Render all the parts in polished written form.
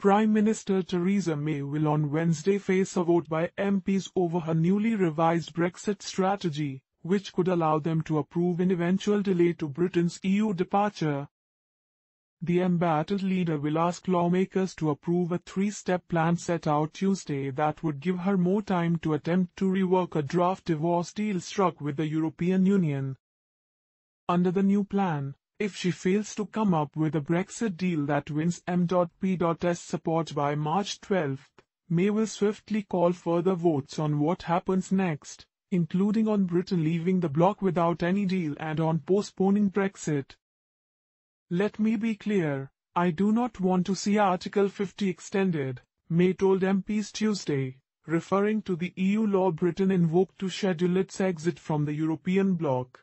Prime Minister Theresa May will on Wednesday face a vote by MPs over her newly revised Brexit strategy, which could allow them to approve an eventual delay to Britain's EU departure. The embattled leader will ask lawmakers to approve a three-step plan set out Tuesday that would give her more time to attempt to rework a draft divorce deal struck with the European Union. Under the new plan, if she fails to come up with a Brexit deal that wins M.P.'s support by March 12, May will swiftly call further votes on what happens next, including on Britain leaving the bloc without any deal and on postponing Brexit. "Let me be clear, I do not want to see Article 50 extended," May told MPs Tuesday, referring to the EU law Britain invoked to schedule its exit from the European bloc.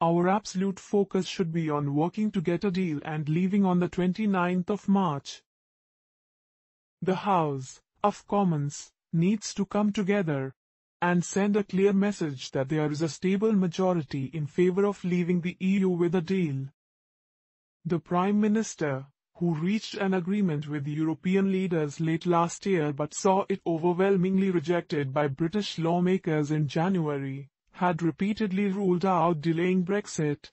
"Our absolute focus should be on working to get a deal and leaving on the 29th of March. The House of Commons needs to come together and send a clear message that there is a stable majority in favor of leaving the EU with a deal." The Prime Minister, who reached an agreement with the European leaders late last year but saw it overwhelmingly rejected by British lawmakers in January, had repeatedly ruled out delaying Brexit.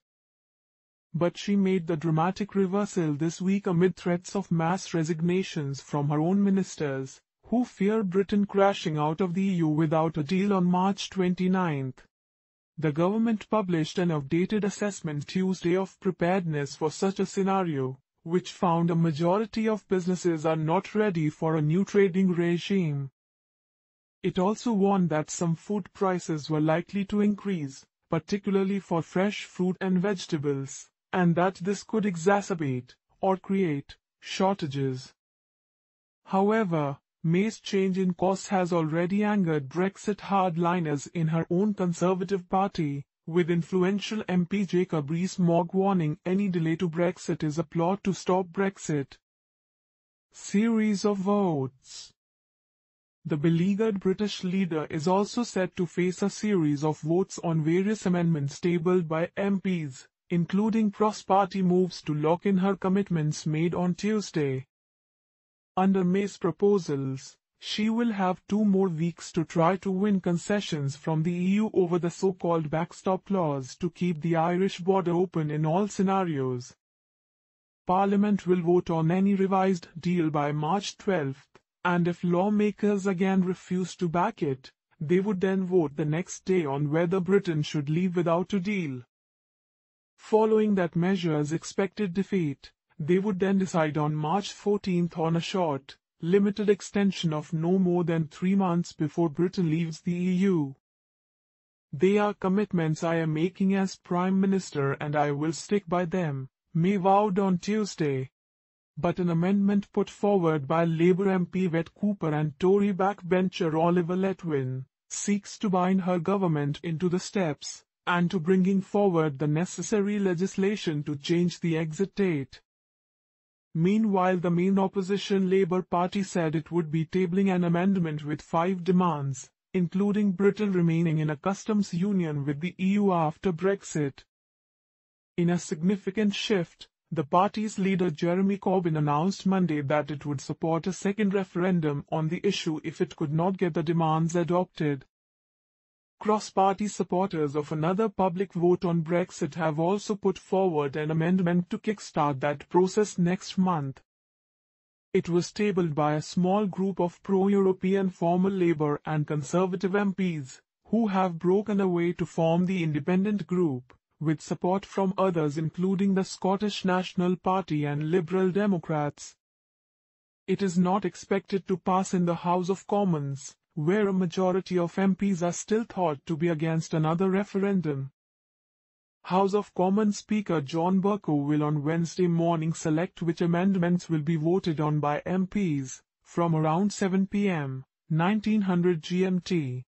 But she made the dramatic reversal this week amid threats of mass resignations from her own ministers, who fear Britain crashing out of the EU without a deal on March 29. The government published an updated assessment Tuesday of preparedness for such a scenario, which found a majority of businesses are not ready for a new trading regime. It also warned that some food prices were likely to increase, particularly for fresh fruit and vegetables, and that this could exacerbate or create shortages. However, May's change in course has already angered Brexit hardliners in her own Conservative Party, with influential MP Jacob Rees-Mogg warning any delay to Brexit is a plot to stop Brexit. Series of votes. The beleaguered British leader is also set to face a series of votes on various amendments tabled by MPs, including cross-party moves to lock in her commitments made on Tuesday. Under May's proposals, she will have 2 more weeks to try to win concessions from the EU over the so-called backstop clause to keep the Irish border open in all scenarios. Parliament will vote on any revised deal by March 12, and if lawmakers again refuse to back it, they would then vote the next day on whether Britain should leave without a deal. Following that measure's expected defeat, they would then decide on March 14 on a short, limited extension of no more than 3 months before Britain leaves the EU. "They are commitments I am making as Prime Minister and I will stick by them," May vowed on Tuesday. But an amendment put forward by Labour MP Wet Cooper and Tory backbencher Oliver Letwin seeks to bind her government into the steps and to bringing forward the necessary legislation to change the exit date. Meanwhile, the main opposition Labour Party said it would be tabling an amendment with 5 demands, including Britain remaining in a customs union with the EU after Brexit. In a significant shift, the party's leader Jeremy Corbyn announced Monday that it would support a second referendum on the issue if it could not get the demands adopted. Cross-party supporters of another public vote on Brexit have also put forward an amendment to kickstart that process next month. It was tabled by a small group of pro-European former Labour and Conservative MPs, who have broken away to form the Independent Group, with support from others including the Scottish National Party and Liberal Democrats. It is not expected to pass in the House of Commons, where a majority of MPs are still thought to be against another referendum. House of Commons Speaker John Bercow will on Wednesday morning select which amendments will be voted on by MPs, from around 7 p.m. 1900 GMT.